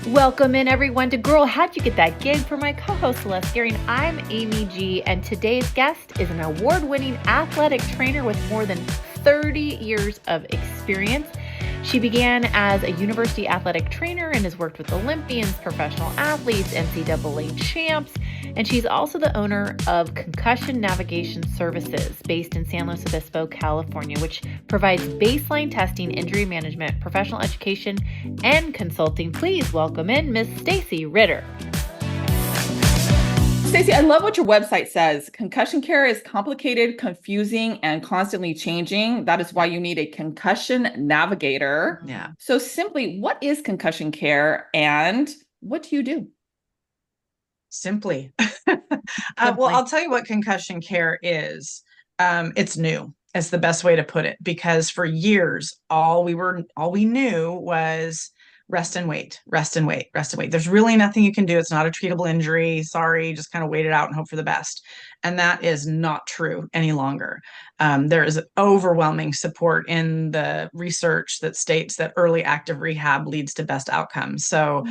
Welcome in everyone to Girl, How'd You Get That Gig? For my co-host Celeste Gehring, I'm Amy G, and today's guest is an award-winning athletic trainer with more than 30 years of experience. She began as a university athletic trainer and has worked with Olympians, professional athletes, NCAA champs, and she's also the owner of Concussion Navigation Services based in San Luis Obispo, California, which provides baseline testing, injury management, professional education, and consulting. Please welcome in Miss Stacey Ritter. Stacey, I love what your website says. Concussion care is complicated, confusing, and constantly changing. That is why you need a concussion navigator. Yeah. So simply, what is concussion care and what do you do? Simply. Well, I'll tell you what concussion care is. It's new. It's the best way to put it, because for years, all we knew was rest and wait, rest and wait, rest and wait. There's really nothing you can do. It's not a treatable injury. Sorry, just kind of wait it out and hope for the best. And that is not true any longer. There is overwhelming support in the research that states that early active rehab leads to best outcomes. So,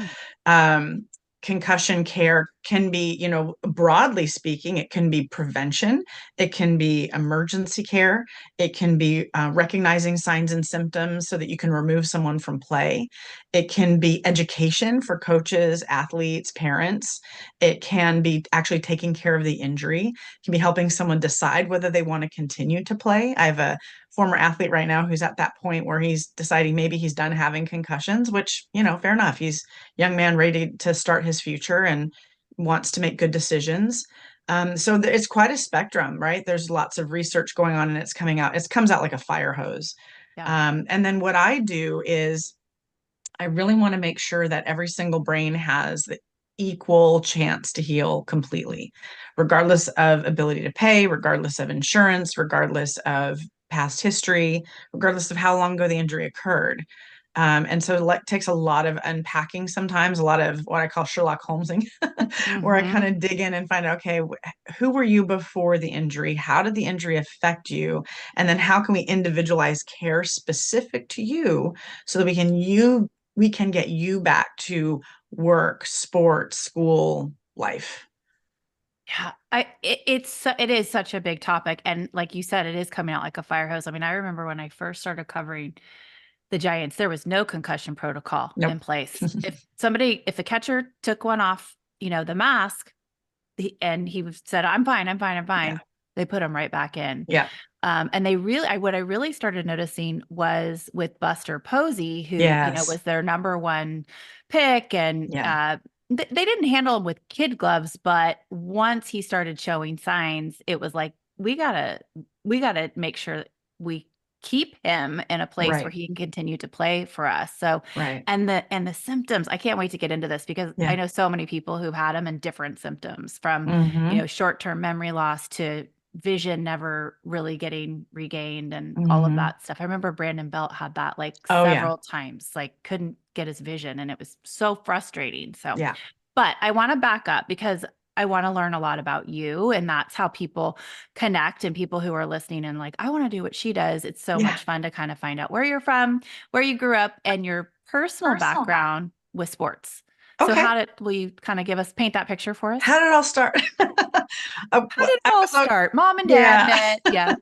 concussion care can be, broadly speaking, it can be prevention, it can be emergency care, it can be recognizing signs and symptoms so that you can remove someone from play. It can be education for coaches, athletes, parents. It can be actually taking care of the injury. It can be helping someone decide whether they want to continue to play. I have a former athlete right now who's at that point where he's deciding maybe he's done having concussions, which, fair enough. He's a young man ready to start his future and wants to make good decisions. So it's quite a spectrum, right? There's lots of research going on and it comes out like a fire hose. Yeah. And then what I do is I really want to make sure that every single brain has the equal chance to heal completely, regardless of ability to pay, regardless of insurance, regardless of past history, regardless of how long ago the injury occurred. And so it takes a lot of unpacking sometimes, a lot of what I call Sherlock Holmesing, where I kind of dig in and find out, okay, who were you before the injury? How did the injury affect you? And then how can we individualize care specific to you so that we can get you back to work, sports, school, life. Yeah, it is such a big topic. And like you said, it is coming out like a fire hose. I mean, I remember when I first started covering the Giants, there was no concussion protocol in place. If a catcher took one off, the mask, and he said, I'm fine, Yeah. they put him right back in. Yeah. And what I really started noticing was with Buster Posey, who, Yes. was their number one pick, and they didn't handle him with kid gloves, but once he started showing signs, it was like, we gotta make sure we keep him in a place where he can continue to play for us. So, and the symptoms, I can't wait to get into this because I know so many people who've had them and different symptoms from, short-term memory loss to vision never really getting regained and all of that stuff. I remember Brandon Belt had that several times, couldn't get his vision, and it was so frustrating. So, but I want to back up because I want to learn a lot about you, and that's how people connect, and people who are listening and I want to do what she does. It's so much fun to kind of find out where you're from, where you grew up, and your personal background with sports. Okay. So will you kind of paint that picture for us? How did it all start? How did it all start? Mom and dad met. Yeah.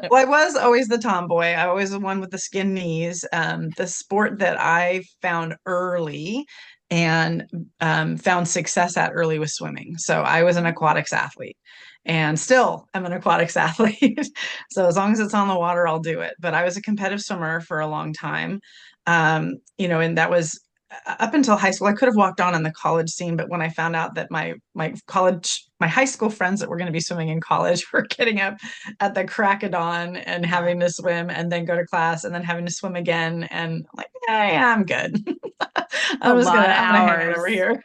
Well, I was always the tomboy. I always the one with the skin knees. The sport that I found early and found success at early was swimming. So I was an aquatics athlete and still am an aquatics athlete. So as long as it's on the water, I'll do it. But I was a competitive swimmer for a long time. And that was up until high school. I could have walked on in the college scene, but when I found out that my high school friends that were going to be swimming in college were getting up at the crack of dawn and having to swim and then go to class and then having to swim again, and I'm like, yeah, I'm good. I'm gonna hang out over here.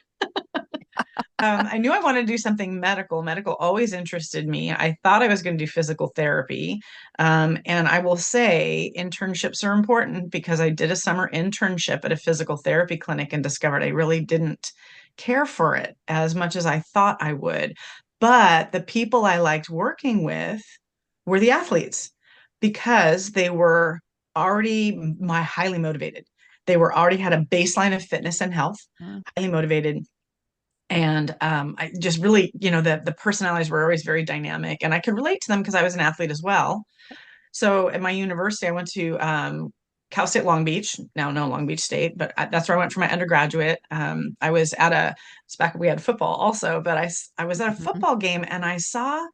I knew I wanted to do something medical. Medical always interested me. I thought I was going to do physical therapy. And I will say internships are important because I did a summer internship at a physical therapy clinic and discovered I really didn't care for it as much as I thought I would. But the people I liked working with were the athletes because they were already highly motivated. They were already had a baseline of fitness and health, highly motivated. And I just really, the personalities were always very dynamic, and I could relate to them because I was an athlete as well. So at my university, I went to Cal State Long Beach, now no Long Beach State, but that's where I went for my undergraduate. I was it's back when we had football also, but I was at a football game and I saw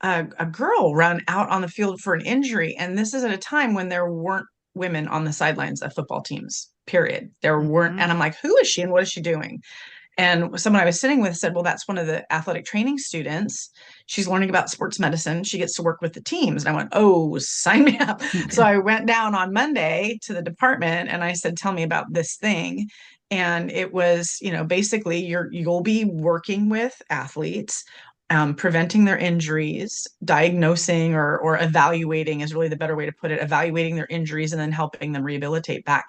a girl run out on the field for an injury. And this is at a time when there weren't women on the sidelines of football teams, period. There weren't. And I'm like, who is she and what is she doing? And someone I was sitting with said, well, that's one of the athletic training students. She's learning about sports medicine. She gets to work with the teams. And I went, oh, sign me up. So I went down on Monday to the department and I said, tell me about this thing. And it was, basically you'll be working with athletes, preventing their injuries, diagnosing or evaluating is really the better way to put it, evaluating their injuries and then helping them rehabilitate back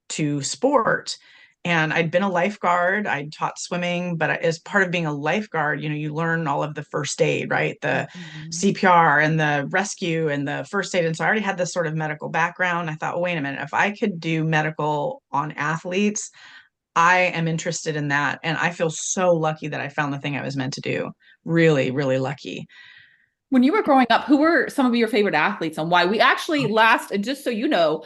to sport. And I'd been a lifeguard, I'd taught swimming, but as part of being a lifeguard, you learn all of the first aid, right? The CPR and the rescue and the first aid. And so I already had this sort of medical background. I thought, well, wait a minute, if I could do medical on athletes, I am interested in that. And I feel so lucky that I found the thing I was meant to do. Really, really lucky. When you were growing up, who were some of your favorite athletes and why? We actually and just so you know,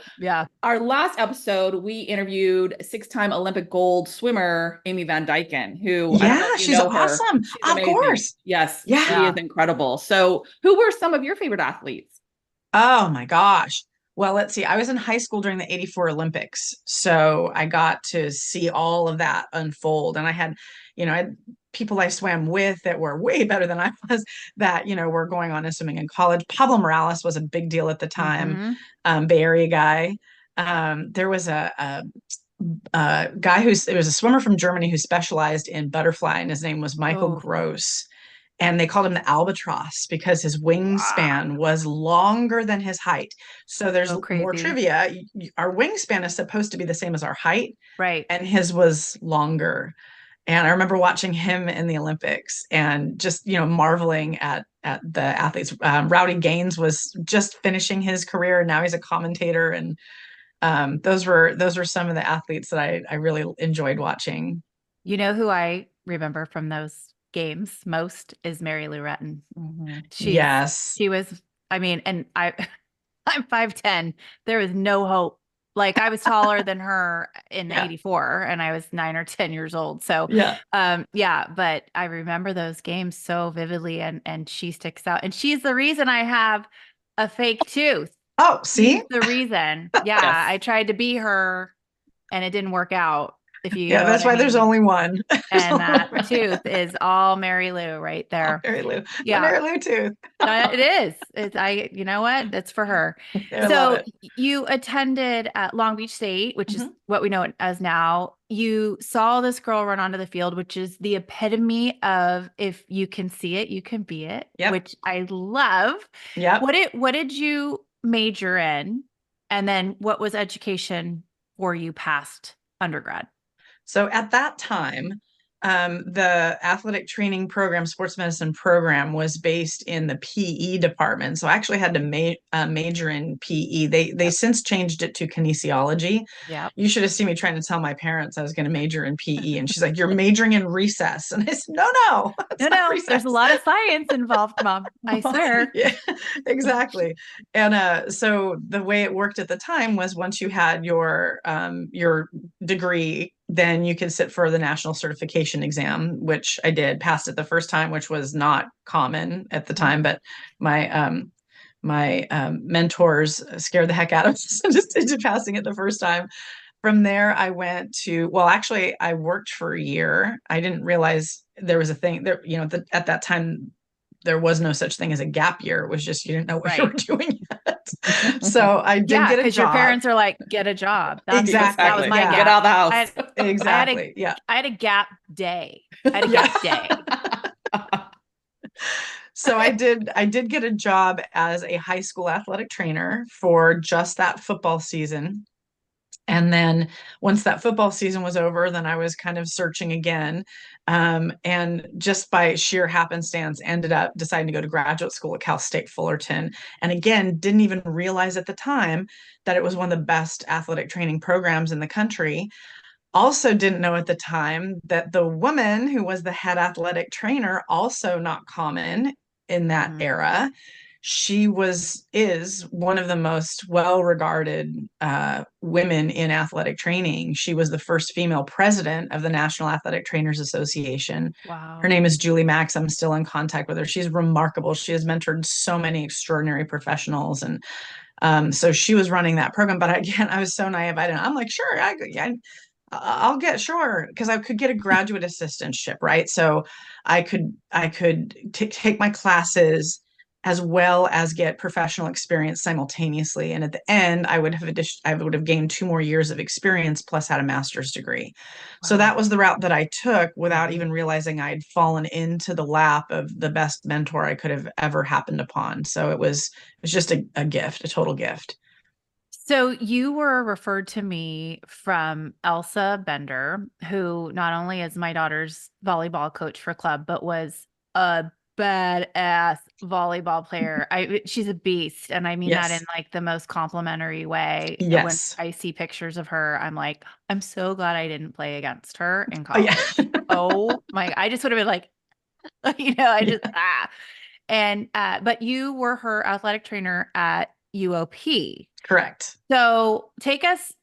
our last episode, we interviewed 6-time Olympic gold swimmer, Amy Van Dyken, who she's awesome. She's of amazing. Course. Yes. She is incredible. So who were some of your favorite athletes? Oh my gosh. Well, let's see. I was in high school during the 84 Olympics. So I got to see all of that unfold. And I had people I swam with that were way better than I was that, were going on and swimming in college. Pablo Morales was a big deal at the time. Bay Area guy. There was a guy it was a swimmer from Germany who specialized in butterfly, and his name was Michael Gross. And they called him the albatross because his wingspan was longer than his height. So there's more trivia. Our wingspan is supposed to be the same as our height. Right. And his was longer. And I remember watching him in the Olympics and just, marveling at the athletes. Rowdy Gaines was just finishing his career, and now he's a commentator. And those were some of the athletes that I really enjoyed watching. You know who I remember from those games most is Mary Lou Retton. She was, and I'm 5'10". There was no hope. Like, I was taller than her in 84 and I was 9 or 10 years old. So, but I remember those games so vividly, and she sticks out, and she's the reason I have a fake tooth. Oh, see? She's the reason. Yeah. I tried to be her and it didn't work out. That's why there's only one. And that tooth is all Mary Lou right there. Mary Lou. Yeah. Mary Lou tooth. It is. You know what? It's for her. So you attended at Long Beach State, which is what we know it as now. You saw this girl run onto the field, which is the epitome of, if you can see it, you can be it, which I love. Yeah. What did you major in? And then what was education for you past undergrad? So at that time, the athletic training program, sports medicine program, was based in the PE department. So I actually had to major in PE. They since changed it to kinesiology. Yeah. You should have seen me trying to tell my parents I was going to major in PE, and she's like, "You're majoring in recess," and I said, "No, there's a lot of science involved, Mom. I swear." Yeah, exactly. And so the way it worked at the time was, once you had your degree, then you could sit for the national certification exam, which I did, passed it the first time, which was not common at the time, but my mentors scared the heck out of us just into passing it the first time. From there, I went to, I worked for a year. I didn't realize there was a thing there, at that time, there was no such thing as a gap year. It was just, you didn't know what you were doing yet. So I did get a job. Because your parents are like, get a job. Exactly. That was my gap. Get out of the house. Exactly. I had a gap day. I had a gap day. So I did get a job as a high school athletic trainer for just that football season. And then once that football season was over, then I was kind of searching again. And just by sheer happenstance, ended up deciding to go to graduate school at Cal State Fullerton. And again, didn't even realize at the time that it was one of the best athletic training programs in the country. Also didn't know at the time that the woman who was the head athletic trainer, also not common in that era, she is one of the most well-regarded women in athletic training. She was the first female president of the National Athletic Trainers Association. Wow. Her name is Julie Max. I'm still in contact with her. She's remarkable. She has mentored so many extraordinary professionals. And so she was running that program. But again, I was so naive. I'm like, sure, I'll get, sure, because I could get a graduate assistantship, right? So I could take my classes as well as get professional experience simultaneously. And at the end, I would have gained 2 more years of experience plus had a master's degree. Wow. So that was the route that I took without even realizing I'd fallen into the lap of the best mentor I could have ever happened upon. So it was just a gift, a total gift. So you were referred to me from Elsa Bender, who not only is my daughter's volleyball coach for club, but was a badass volleyball player. She's a beast. And I mean that in like the most complimentary way. Yes. When I see pictures of her, I'm like, I'm so glad I didn't play against her in college. Oh my, I just would have been like, And, but you were her athletic trainer at UOP. Correct. So take us,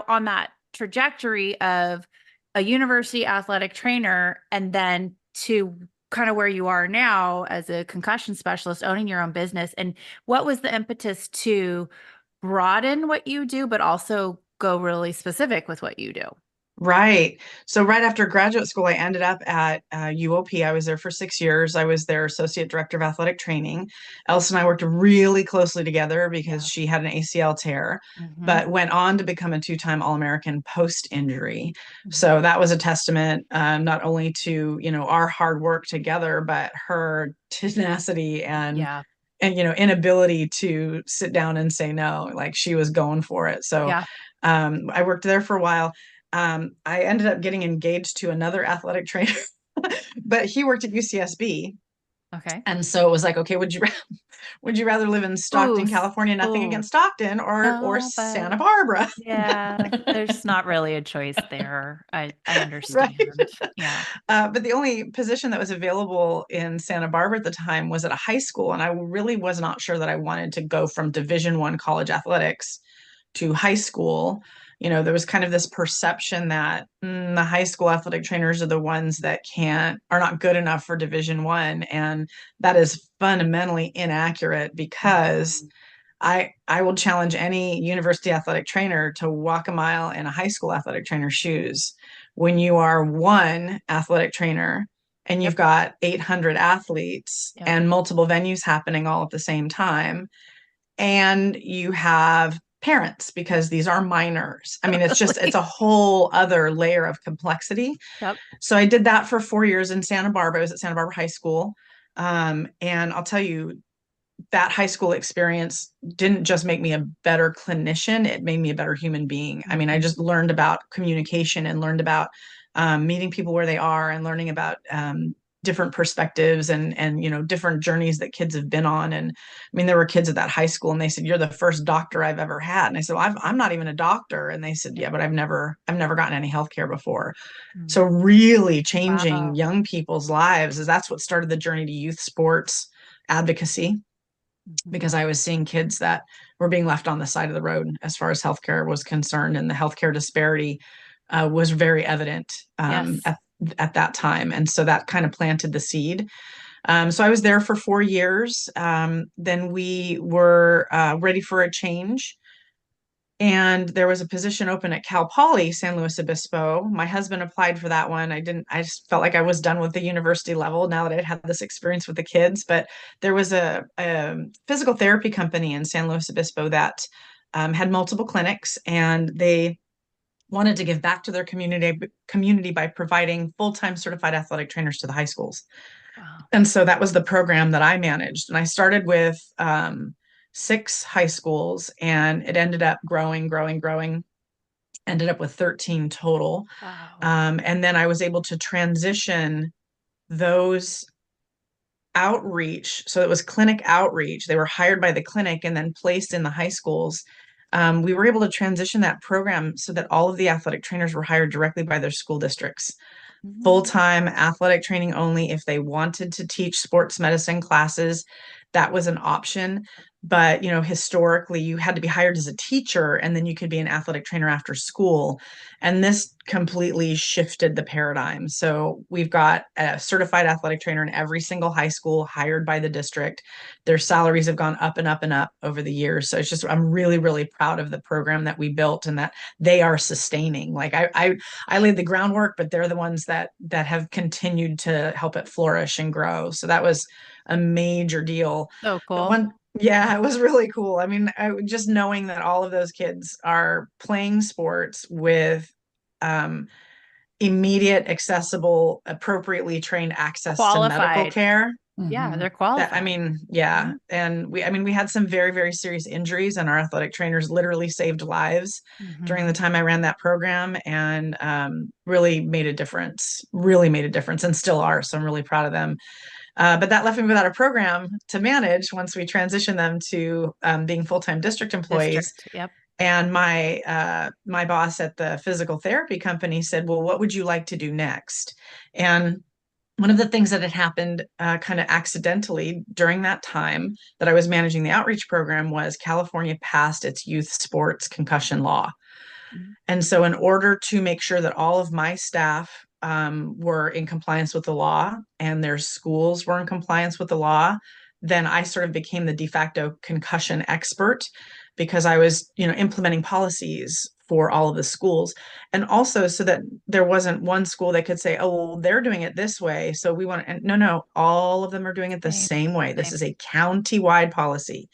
on that trajectory of a university athletic trainer and then to kind of where you are now as a concussion specialist, owning your own business. And what was the impetus to broaden what you do, but also go really specific with what you do? Right. So right after graduate school, I ended up at UOP. I was there for 6 years. I was their associate director of athletic training. Elsa and I worked really closely together because she had an ACL tear, but went on to become a 2-time All-American post-injury. So that was a testament not only to, our hard work together, but her tenacity and inability to sit down and say no. Like, she was going for it. So I worked there for a while. I ended up getting engaged to another athletic trainer, but he worked at UCSB. Okay. And so it was like, okay, would you rather live in Stockton, California? Nothing against Stockton, or Santa Barbara. Yeah, there's not really a choice there. I understand. Right? Yeah. But the only position that was available in Santa Barbara at the time was at a high school, and I really was not sure that I wanted to go from Division I college athletics to high school. There was kind of this perception that the high school athletic trainers are the ones that are not good enough for Division I. And that is fundamentally inaccurate, because I will challenge any university athletic trainer to walk a mile in a high school athletic trainer's shoes. When you are one athletic trainer and you've got 800 athletes and multiple venues happening all at the same time, and you have parents, because these are minors. I mean, it's a whole other layer of complexity. So I did that for 4 years in Santa Barbara. I was at Santa Barbara High School. And I'll tell you, that high school experience didn't just make me a better clinician, it made me a better human being. I mean, I just learned about communication and learned about meeting people where they are, and learning about different perspectives and different journeys that kids have been on. And I mean, there were kids at that high school, and they said, "You're the first doctor I've ever had." And I said, "Well, I'm not even a doctor." And they said, "Yeah, but I've never gotten any healthcare before." So really changing young people's lives, that's what started the journey to youth sports advocacy, because I was seeing kids that were being left on the side of the road as far as healthcare was concerned, and the healthcare disparity was very evident at that time. And so that kind of planted the seed. So I was there for 4 years. Then we were ready for a change. And there was a position open at Cal Poly San Luis Obispo. My husband applied for that one. I just felt like I was done with the university level now that I'd had this experience with the kids. But there was a physical therapy company in San Luis Obispo that had multiple clinics, and they wanted to give back to their community by providing full-time certified athletic trainers to the high schools. And so that was the program that I managed. And I started with 6 high schools, and it ended up growing. ended up with 13 total. Wow. And then I was able to transition those outreach. So it was clinic outreach. They were hired by the clinic and then placed in the high schools. We were able to transition that program so that all of the athletic trainers were hired directly by their school districts. Full-time athletic training only. If they wanted to teach sports medicine classes, that was an option. But, historically, you had to be hired as a teacher and then you could be an athletic trainer after school. And this completely shifted the paradigm. So we've got a certified athletic trainer in every single high school hired by the district. Their salaries have gone up and up and up over the years. So it's just, I'm really, really proud of the program that we built and that they are sustaining. Like I laid the groundwork, but they're the ones that have continued to help it flourish and grow. So that was a major deal. So cool. Yeah, it was really cool. I mean, just knowing that all of those kids are playing sports with immediate, accessible, appropriately trained access to medical care. Yeah, they're qualified. Yeah. And we had some very, very serious injuries, and our athletic trainers literally saved lives during the time I ran that program, and really made a difference, and still are. So I'm really proud of them. But that left me without a program to manage once we transitioned them to being full-time district employees. Yep. And my boss at the physical therapy company said, well, what would you like to do next? And one of the things that had happened kind of accidentally during that time that I was managing the outreach program was California passed its youth sports concussion law. And so in order to make sure that all of my staff were in compliance with the law and their schools were in compliance with the law, then I sort of became the de facto concussion expert, because I was, implementing policies for all of the schools. And also so that there wasn't one school that could say, oh, well, they're doing it this way, so we want to, no, all of them are doing it the same way. This is a county-wide policy.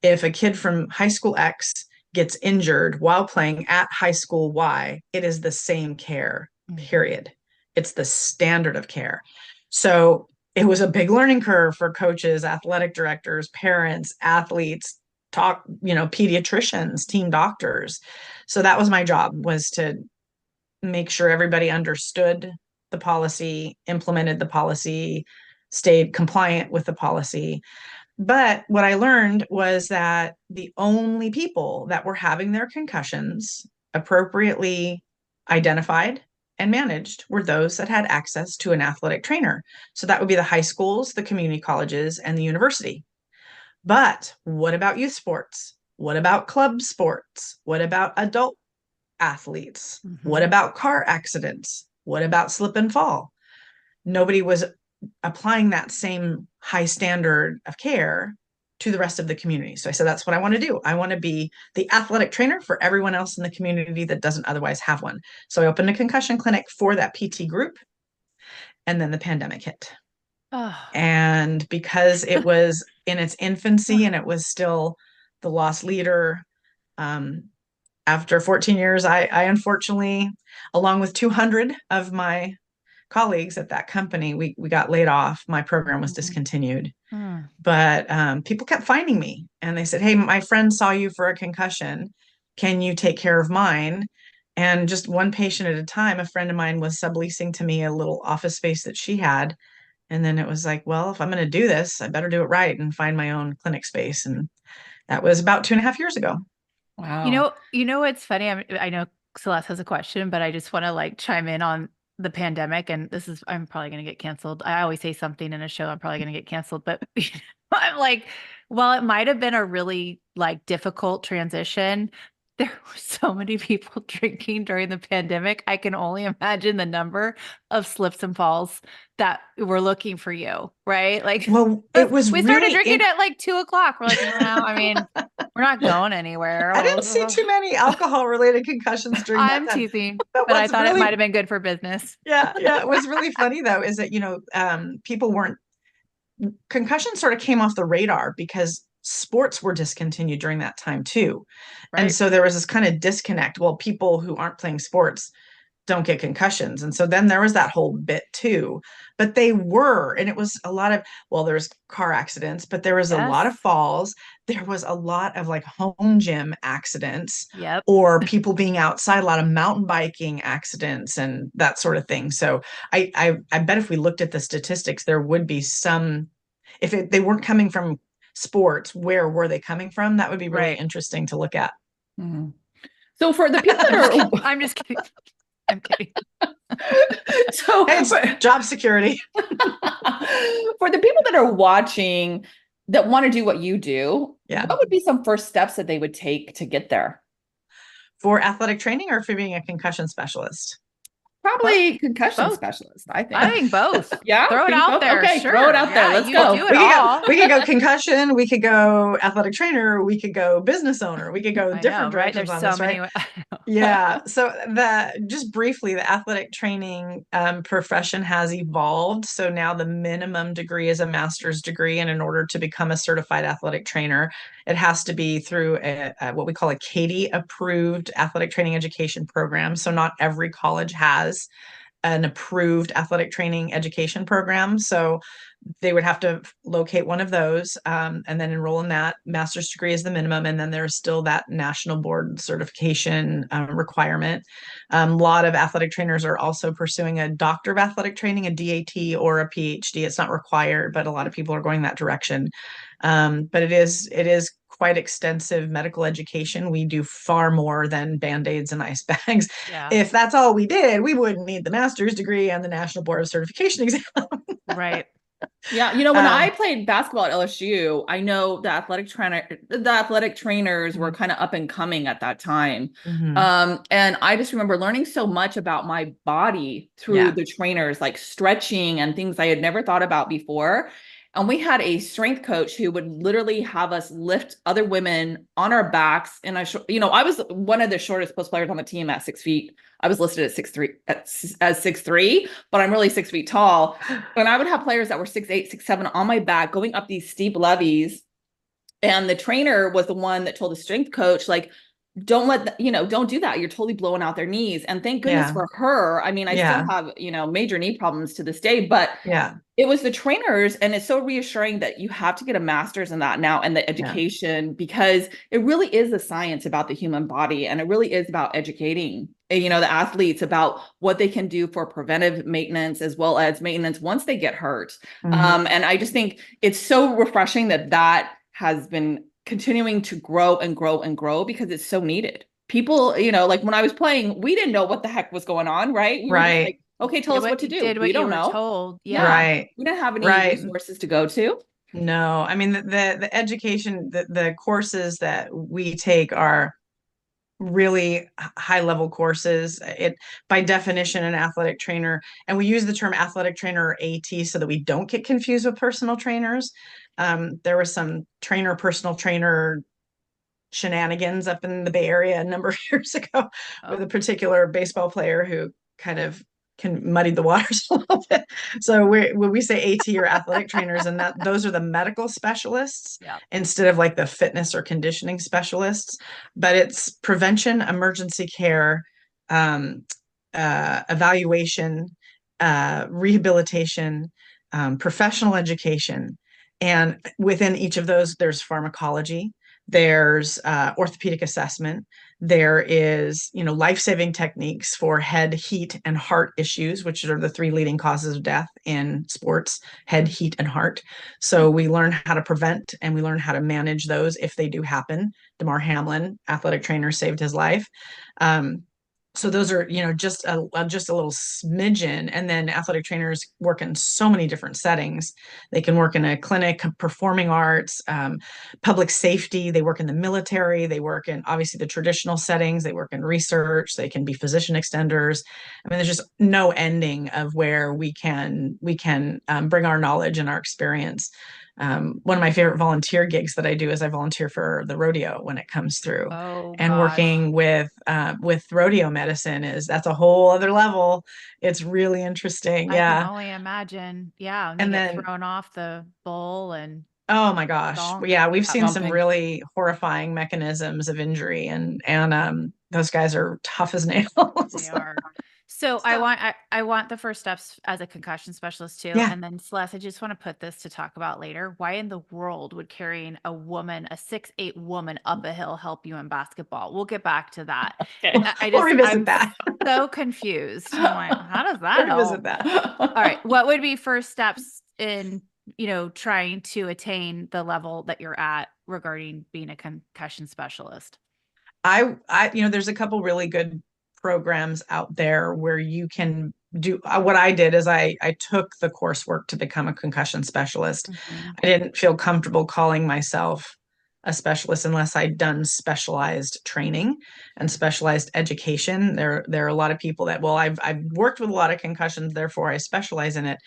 If a kid from high school X gets injured while playing at high school Y, it is the same care, period. It's the standard of care. So it was a big learning curve for coaches, athletic directors, parents, athletes, pediatricians, team doctors. So that was my job, was to make sure everybody understood the policy, implemented the policy, stayed compliant with the policy. But what I learned was that the only people that were having their concussions appropriately identified and managed were those that had access to an athletic trainer. So that would be the high schools, the community colleges, and the university. But what about youth sports? What about club sports? What about adult athletes? What about car accidents? What about slip and fall? Nobody was applying that same high standard of care to the rest of the community. So I said, that's what I want to do. I want to be the athletic trainer for everyone else in the community that doesn't otherwise have one. So I opened a concussion clinic for that PT group. And then the pandemic hit. And because it was in its infancy and it was still the lost leader, after 14 years, I unfortunately, along with 200 of my colleagues at that company, we got laid off. My program was discontinued. But people kept finding me and they said, hey, my friend saw you for a concussion. Can you take care of mine? And just one patient at a time, a friend of mine was subleasing to me a little office space that she had. And then it was like, well, if I'm going to do this, I better do it right and find my own clinic space. And that was about 2.5 years ago. Wow. You know, what's funny. I know Celeste has a question, but I just want to chime in on the pandemic. And I'm probably going to get canceled. I always say something in a show, I'm probably going to get canceled, but I'm like, well, it might've been a really difficult transition. There were so many people drinking during the pandemic. I can only imagine the number of slips and falls that were looking for you, right? Well, it was we started drinking at 2:00. We're like, no, we're not going anywhere. I didn't see too many alcohol related concussions during that time. I'm teasing, but I thought it might've been good for business. Yeah. It was really funny though, is that, concussion sort of came off the radar because sports were discontinued during that time too. Right. And so there was this kind of disconnect. Well, people who aren't playing sports don't get concussions. And so then there was that whole bit too. But they were, and it was a lot of, well, there's car accidents, but there was a lot of falls. There was a lot of like home gym accidents, or people being outside, a lot of mountain biking accidents and that sort of thing. So I bet if we looked at the statistics, there would be some, if they weren't coming from sports, where were they coming from? That would be really interesting to look at. Mm-hmm. So for the people that are, I'm just kidding. I'm kidding. So it's job security. For the people that are watching that want to do what you do, what would be some first steps that they would take to get there? For athletic training or for being a concussion specialist? Probably concussion specialist, I think. I think both. Yeah. Throw it out there. Okay, sure. Throw it out there. Let's go. We could go concussion. We could go athletic trainer. We could go business owner. We could go different directions on this, right? Yeah. So just briefly, the athletic training profession has evolved. So now the minimum degree is a master's degree. And in order to become a certified athletic trainer, it has to be through what we call a CATIE approved athletic training education program. So not every college has an approved athletic training education program. So they would have to locate one of those and then enroll in that. Master's degree is the minimum. And then there's still that national board certification requirement. A lot of athletic trainers are also pursuing a doctor of athletic training, a DAT or a PhD. It's not required, but a lot of people are going that direction. But it is quite extensive medical education. We do far more than Band-Aids and ice bags. Yeah. If that's all we did, we wouldn't need the master's degree and the National Board of Certification exam. Right. Yeah. You know, when I played basketball at LSU, I know the athletic trainers were kind of up and coming at that time. Mm-hmm. And I just remember learning so much about my body through the trainers, like stretching and things I had never thought about before. And we had a strength coach who would literally have us lift other women on our backs. And I was one of the shortest post players on the team at 6 feet. I was listed at 6'3", as 6'3", but I'm really 6 feet tall. And I would have players that were 6'8", 6'7" on my back going up these steep levees. And the trainer was the one that told the strength coach, like, don't don't do that. You're totally blowing out their knees. And thank goodness for her. I mean, I still have, major knee problems to this day, but it was the trainers. And it's so reassuring that you have to get a master's in that now and the education, because it really is a science about the human body. And it really is about educating, the athletes about what they can do for preventive maintenance as well as maintenance once they get hurt. Mm-hmm. And I just think it's so refreshing that has been continuing to grow and grow and grow, because it's so needed. People, like when I was playing, we didn't know what the heck was going on, right? We were just like, okay, tell us what to do. We don't know. Told. Yeah. Right. We didn't have any resources to go to. No, I mean, the education, the courses that we take are really high level courses. It, by definition, an athletic trainer, and we use the term athletic trainer or AT so that we don't get confused with personal trainers. There was some personal trainer shenanigans up in the Bay Area a number of years ago with a particular baseball player who kind of muddied the waters a little bit. So when we say AT or athletic trainers, and those are the medical specialists instead of like the fitness or conditioning specialists, but it's prevention, emergency care, evaluation, rehabilitation, professional education. And within each of those, there's pharmacology, there's orthopedic assessment, there is, life-saving techniques for head, heat, and heart issues, which are the 3 leading causes of death in sports: head, heat, and heart. So we learn how to prevent and we learn how to manage those if they do happen. Damar Hamlin, athletic trainer, saved his life. So those are, just a little smidgen. And then athletic trainers work in so many different settings. They can work in a clinic, performing arts, public safety. They work in the military. They work in, obviously, the traditional settings. They work in research. They can be physician extenders. I mean, there's just no ending of where we can bring our knowledge and our experience. One of my favorite volunteer gigs that I do is I volunteer for the rodeo when it comes through. And working with rodeo medicine that's a whole other level. It's really interesting. I can only imagine. Yeah. And then get thrown off the bull and. Oh my gosh. Yeah. We've seen some really horrifying mechanisms of injury, and those guys are tough as nails. They are. So I want the first steps as a concussion specialist too. Yeah. And then Celeste, I just want to put this to talk about later. Why in the world would carrying a 6'8" woman up a hill help you in basketball? We'll get back to that. Okay. We'll revisit I'm that. so confused. I'm like, how does that We'll revisit help? that. All right. What would be first steps in, trying to attain the level that you're at regarding being a concussion specialist? There's a couple really good programs out there where you can do what I did is I took the coursework to become a concussion specialist. Mm-hmm. I didn't feel comfortable calling myself a specialist unless I'd done specialized training and specialized education. There are a lot of people that, well, I've worked with a lot of concussions, therefore I specialize in it.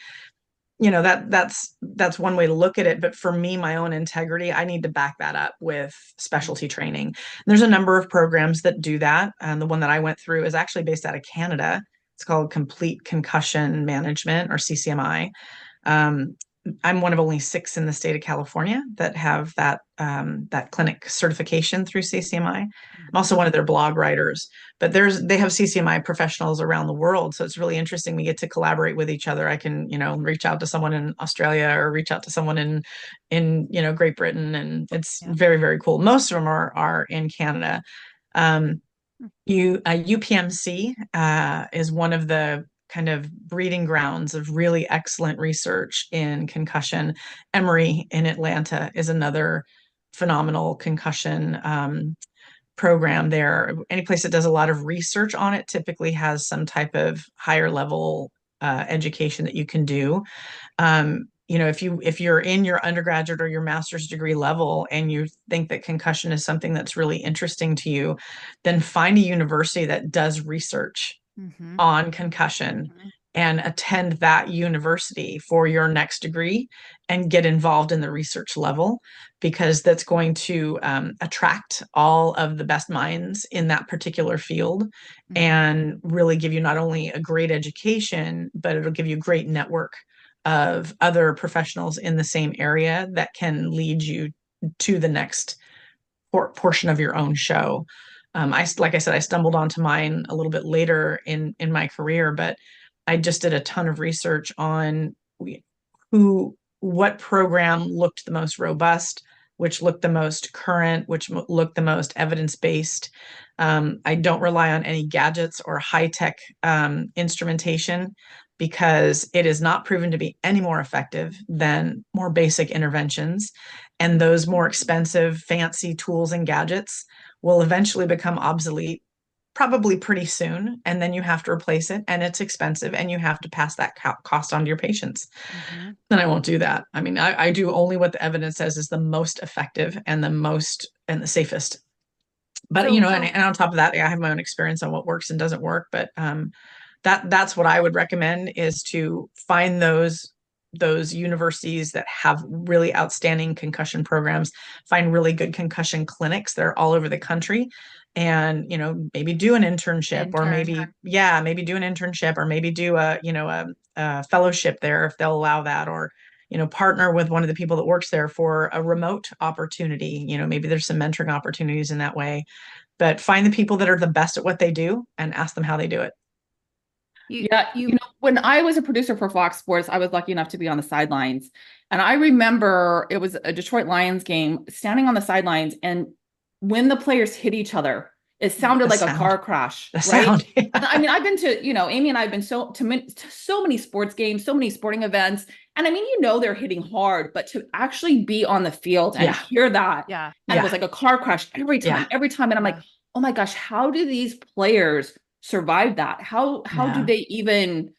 That's one way to look at it. But for me, my own integrity, I need to back that up with specialty training. And there's a number of programs that do that. And the one that I went through is actually based out of Canada. It's called Complete Concussion Management, or CCMI. I'm one of only 6 in the state of California that have that clinic certification through CCMI. I'm also one of their blog writers, but they have CCMI professionals around the world. So it's really interesting. We get to collaborate with each other. I can, reach out to someone in Australia or reach out to someone in Great Britain. And it's very, very cool. Most of them are in Canada. UPMC is one of the kind of breeding grounds of really excellent research in concussion. Emory in Atlanta is another phenomenal concussion program there. Any place that does a lot of research on it typically has some type of higher level education that you can do. If you're in your undergraduate or your master's degree level and you think that concussion is something that's really interesting to you, then find a university that does research on concussion and attend that university for your next degree and get involved in the research level, because that's going to attract all of the best minds in that particular field and really give you not only a great education, but it'll give you a great network of other professionals in the same area that can lead you to the next portion of your own show. Like I said, I stumbled onto mine a little bit later in my career, but I just did a ton of research on what program looked the most robust, which looked the most current, which looked the most evidence-based. I don't rely on any gadgets or high-tech instrumentation, because it is not proven to be any more effective than more basic interventions. And those more expensive, fancy tools and gadgets will eventually become obsolete, probably pretty soon. And then you have to replace it, and it's expensive, and you have to pass that cost on to your patients. Then I won't do that. I mean, I do only what the evidence says is the most effective and the safest. But, and on top of that, I have my own experience on what works and doesn't work. But that's what I would recommend, is to find those universities that have really outstanding concussion programs, find really good concussion clinics that are all over the country, and maybe do an internship or maybe do an internship, or maybe do a fellowship there if they'll allow that, or partner with one of the people that works there for a remote opportunity. Maybe there's some mentoring opportunities in that way. But find the people that are the best at what they do and ask them how they do it. When I was a producer for Fox Sports, I was lucky enough to be on the sidelines. And I remember it was a Detroit Lions game, standing on the sidelines, and when the players hit each other, it sounded like a car crash. Right? I mean, I've been to, Amy and I have been to so many sports games, so many sporting events. And I mean, they're hitting hard, but to actually be on the field and hear that, and it was like a car crash every time. And I'm like, oh my gosh, how do these players survive that? How do they even,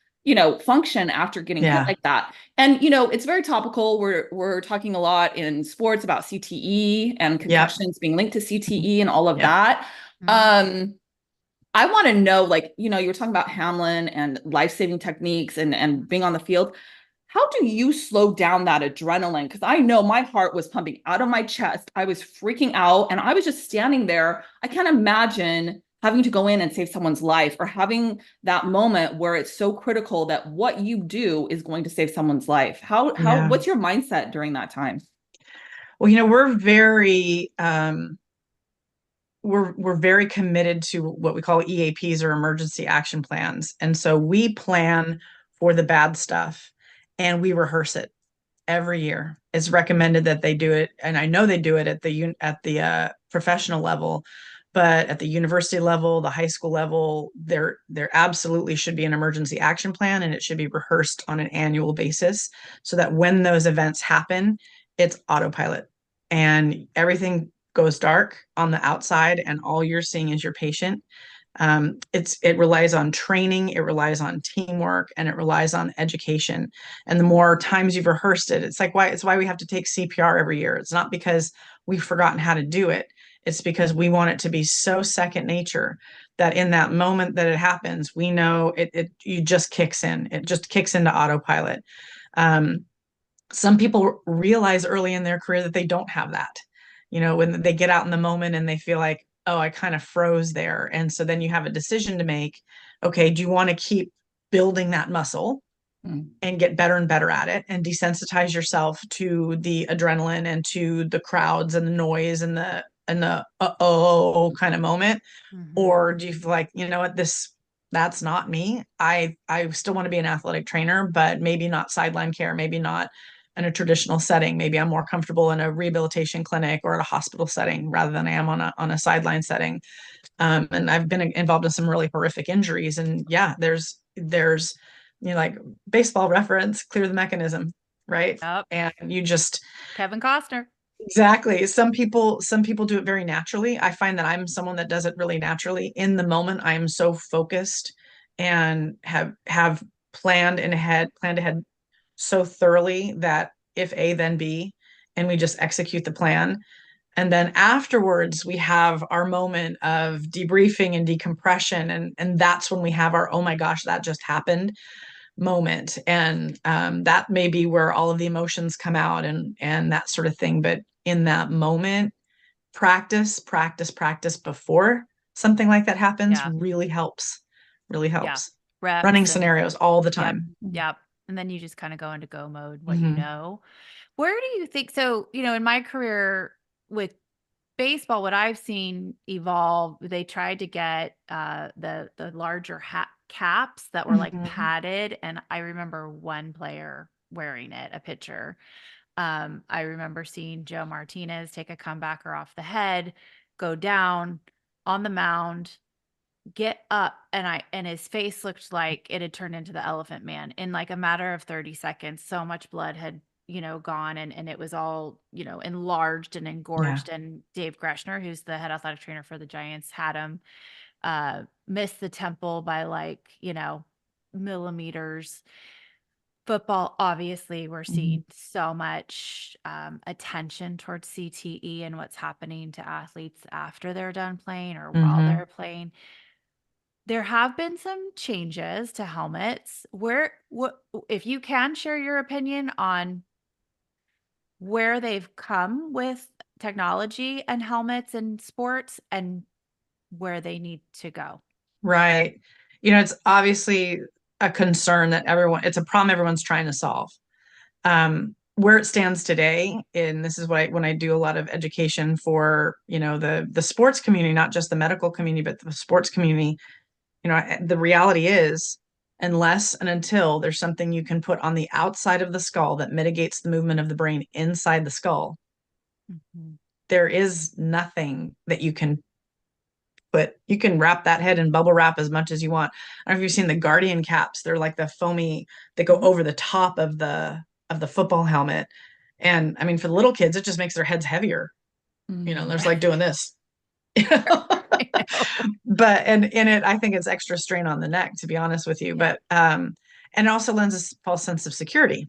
function after getting hit like that? And, it's very topical. We're talking a lot in sports about CTE and concussions being linked to CTE and all of that. I want to know, you were talking about Hamlin and life-saving techniques and being on the field. How do you slow down that adrenaline? Because I know my heart was pumping out of my chest. I was freaking out, and I was just standing there. I can't imagine having to go in and save someone's life, or having that moment where it's so critical that what you do is going to save someone's life. What's your mindset during that time? Well, we're very, we're very committed to what we call EAPs, or emergency action plans. And so we plan for the bad stuff and we rehearse it every year. It's recommended that they do it, and I know they do it at the professional level, but at the university level, the high school level, there absolutely should be an emergency action plan, and it should be rehearsed on an annual basis so that when those events happen, it's autopilot and everything goes dark on the outside and all you're seeing is your patient. It relies on training, it relies on teamwork, and it relies on education. And the more times you've rehearsed it, it's why we have to take CPR every year. It's not because we've forgotten how to do it. It's because we want it to be so second nature that in that moment that it happens, we know you just kicks in. It just kicks into autopilot. Some people realize early in their career that they don't have that. When they get out in the moment and they feel like, oh, I kind of froze there. And so then you have a decision to make. Okay, do you want to keep building that muscle and get better and better at it and desensitize yourself to the adrenaline and to the crowds and the noise and the uh-oh kind of moment? Or do you feel like, you know what, that's not me. I still want to be an athletic trainer, but maybe not sideline care, maybe not in a traditional setting. Maybe I'm more comfortable in a rehabilitation clinic or at a hospital setting rather than I am on a sideline setting. And I've been involved in some really horrific injuries. And yeah, there's like baseball reference, clear the mechanism, right? Yep. And you just Kevin Costner. Exactly. Some people do it very naturally. I find that I'm someone that does it really naturally. In the moment, I'm so focused and have planned ahead so thoroughly that if A, then B, and we just execute the plan. And then afterwards, we have our moment of debriefing and decompression. And that's when we have our, oh my gosh, that just happened moment. And that may be where all of the emotions come out and that sort of thing. But in that moment, practice before something like that happens really helps. Really helps. Yeah. Running scenarios all the time. Yep. And then you just kind of go into go mode, what you know. Where do you think, so, in my career with baseball, what I've seen evolve, they tried to get the larger caps that were like padded. And I remember one player wearing it, a pitcher. I remember seeing Joe Martinez take a comebacker off the head, go down on the mound, get up, and his face looked like it had turned into the Elephant Man in like a matter of 30 seconds. So much blood had gone, and it was all enlarged and engorged. And Dave Greshner, who's the head athletic trainer for the Giants, had him missed the temple by like millimeters. Football, obviously, we're seeing so much attention towards CTE and what's happening to athletes after they're done playing or while they're playing. There have been some changes to helmets. If you can share your opinion on where they've come with technology and helmets in sports and where they need to go. Right. It's obviously a concern that it's a problem everyone's trying to solve. Where it stands today, and this is when I do a lot of education for, the sports community, not just the medical community, but the sports community. The reality is, unless and until there's something you can put on the outside of the skull that mitigates the movement of the brain inside the skull, there is nothing that you can put. You can wrap that head in bubble wrap as much as you want. I don't know if you've seen the Guardian caps. They're like the foamy, they go over the top of the football helmet. And I mean, for the little kids, it just makes their heads heavier. There's like doing this. But and in it, I think it's extra strain on the neck, to be honest with you. But and it also lends a false sense of security.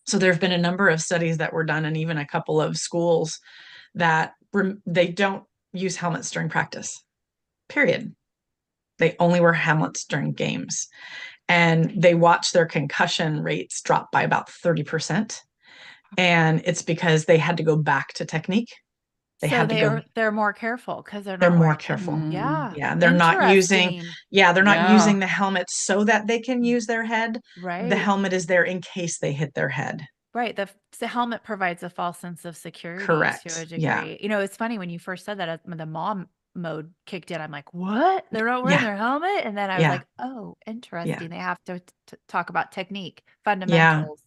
So there have been a number of studies that were done, and even a couple of schools that they don't use helmets during practice. Period. They only wear helmets during games, and they watch their concussion rates drop by about 30%. And it's because they had to go back to technique. They're more careful because they're more careful. Yeah. They're not using the helmet so that they can use their head. Right. The helmet is there in case they hit their head. Right. The helmet provides a false sense of security. Correct. To a degree. It's funny when you first said that, mode kicked in. I'm like, what? They're not wearing their helmet? And then I was like, oh, interesting. They have to talk about technique, fundamentals.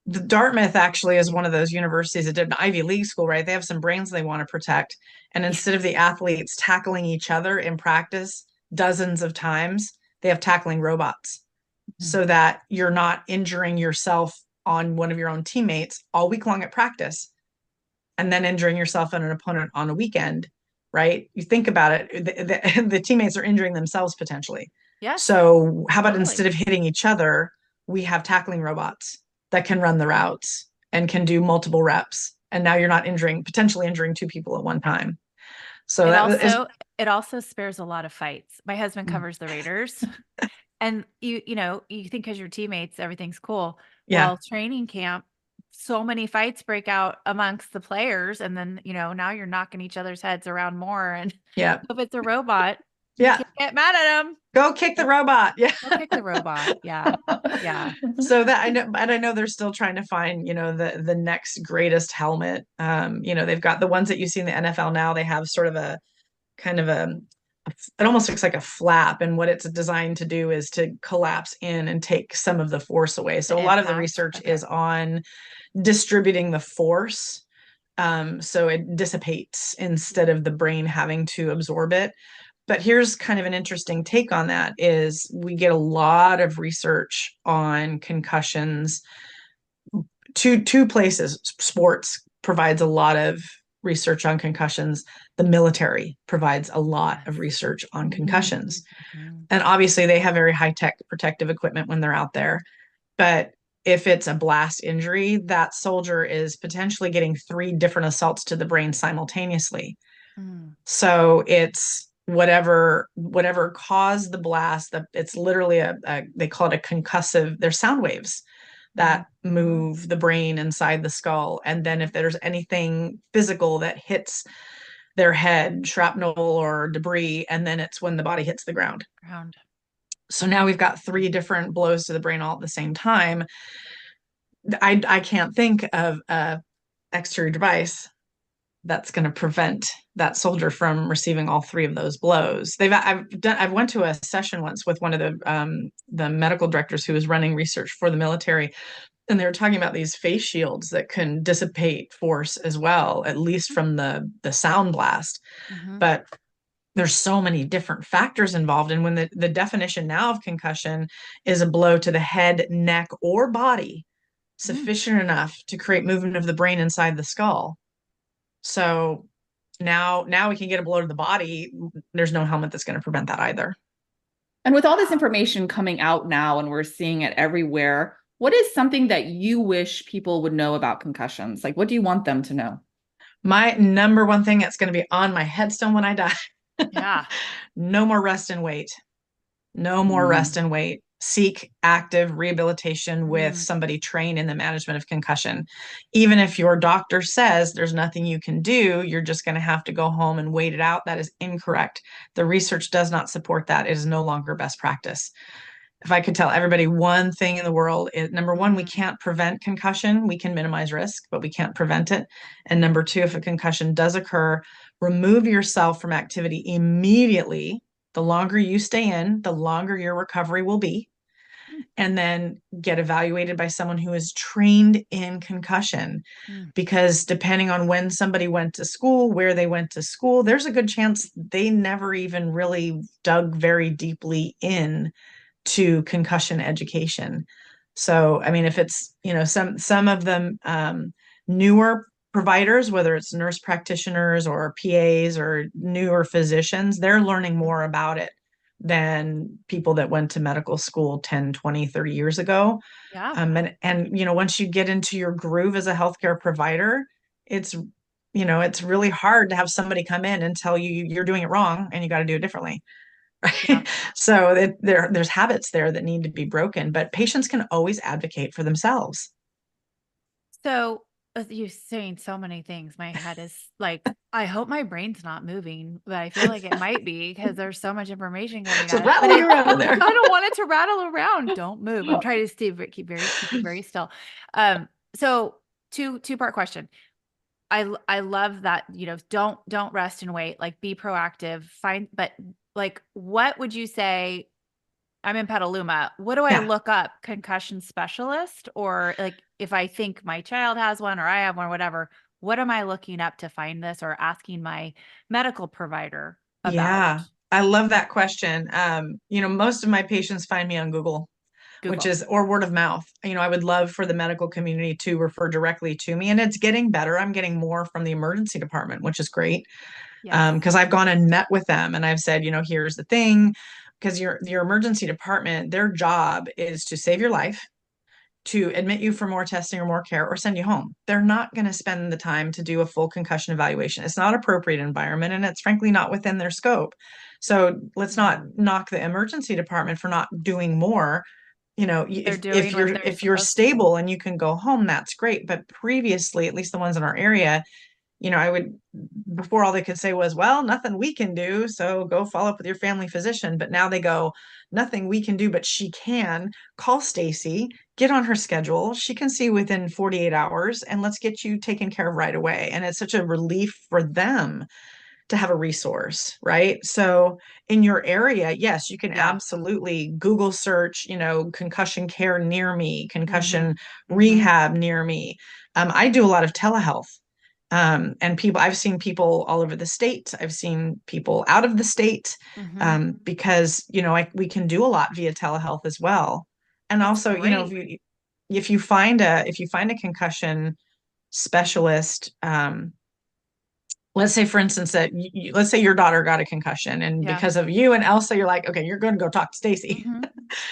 The Dartmouth actually is one of those universities that did an Ivy League school, right? They have some brains they want to protect. And instead of the athletes tackling each other in practice dozens of times, they have tackling robots so that you're not injuring yourself on one of your own teammates all week long at practice and then injuring yourself on an opponent on a weekend, right? You think about it, the teammates are injuring themselves potentially. Yeah. So how about instead of hitting each other, we have tackling robots that can run the routes and can do multiple reps. And now you're not potentially injuring two people at one time. So it also spares a lot of fights. My husband covers the Raiders and you think because you're teammates, everything's cool. Yeah. Well, training camp, so many fights break out amongst the players. And then, now you're knocking each other's heads around more. And if it's a robot, you can't get mad at them. Go kick the robot. Yeah. Go kick the robot. Yeah. Yeah. So that I know they're still trying to find, the next greatest helmet. They've got the ones that you see in the NFL now, they have sort of a kind of it almost looks like a flap. And what it's designed to do is to collapse in and take some of the force away. So a lot of the research is on distributing the force. So it dissipates instead of the brain having to absorb it. But here's kind of an interesting take on that is we get a lot of research on concussions. Two places. Sports provides a lot of research on concussions. The military provides a lot of research on concussions. And obviously they have very high-tech protective equipment when they're out there. But if it's a blast injury, that soldier is potentially getting 3 different assaults to the brain simultaneously. So it's whatever caused the blast, it's literally they call it a concussive, they're sound waves that move the brain inside the skull. And then if there's anything physical that hits their head, shrapnel or debris, and then it's when the body hits the ground. So now we've got 3 different blows to the brain all at the same time. I can't think of a exterior device that's going to prevent that soldier from receiving all 3 of those blows. I've went to a session once with one of the medical directors who was running research for the military, and they were talking about these face shields that can dissipate force as well, at least from the sound blast. But there's so many different factors involved. And when the definition now of concussion is a blow to the head, neck, or body sufficient enough to create movement of the brain inside the skull. So now we can get a blow to the body. There's no helmet that's going to prevent that either. And with all this information coming out now and we're seeing it everywhere, what is something that you wish people would know about concussions? Like, what do you want them to know? My number one thing that's going to be on my headstone when I die. Yeah. No more rest and wait. No more rest and wait. Seek active rehabilitation with somebody trained in the management of concussion. Even if your doctor says there's nothing you can do, you're just going to have to go home and wait it out. That is incorrect. The research does not support that. It is no longer best practice. If I could tell everybody one thing in the world, number one, we can't prevent concussion. We can minimize risk, but we can't prevent it. And number 2, if a concussion does occur, remove yourself from activity immediately. The longer you stay in, the longer your recovery will be. And then get evaluated by someone who is trained in concussion. Because depending on when somebody went to school, where they went to school, there's a good chance they never even really dug very deeply in to concussion education. So, I mean, if it's, some of them newer providers, whether it's nurse practitioners or PAs or newer physicians, they're learning more about it than people that went to medical school 10, 20, 30 years ago. Yeah. And once you get into your groove as a healthcare provider, it's really hard to have somebody come in and tell you you're doing it wrong and you got to do it differently. Right. Yeah. So there's habits there that need to be broken, but patients can always advocate for themselves. So you're saying so many things. My head is like, I hope my brain's not moving, but I feel like it might be because there's so much information going on. Rattling around there. I don't want it to rattle around. Don't move. I'm trying to keep it very still. So two-part question. I love that, don't rest and wait, like be proactive, but like, what would you say? I'm in Petaluma. What do I look up? Concussion specialist? Or like, if I think my child has one or I have one, whatever, what am I looking up to find this, or asking my medical provider about? Yeah, I love that question. Most of my patients find me on Google, or word of mouth. I would love for the medical community to refer directly to me, and it's getting better. I'm getting more from the emergency department, which is great. Because I've gone and met with them and I've said, here's the thing, because your emergency department, their job is to save your life, to admit you for more testing or more care, or send you home. They're not going to spend the time to do a full concussion evaluation. It's not appropriate environment, and it's frankly not within their scope. So let's not knock the emergency department for not doing more. If you're stable and you can go home, that's great. But previously, at least the ones in our area, before all they could say was, well, nothing we can do, so go follow up with your family physician. But now they go, nothing we can do, but she can call Stacey, get on her schedule. She can see within 48 hours, and let's get you taken care of right away. And it's such a relief for them to have a resource, right? So in your area, yes, you can absolutely Google search, concussion care near me, concussion rehab near me. I do a lot of telehealth. And I've seen people all over the state. I've seen people out of the state, because, we can do a lot via telehealth as well. And that's also, great. If you find a concussion specialist, let's say, for instance, that let's say your daughter got a concussion, and because of you and Elsa, you're like, okay, you're going to go talk to Stacey.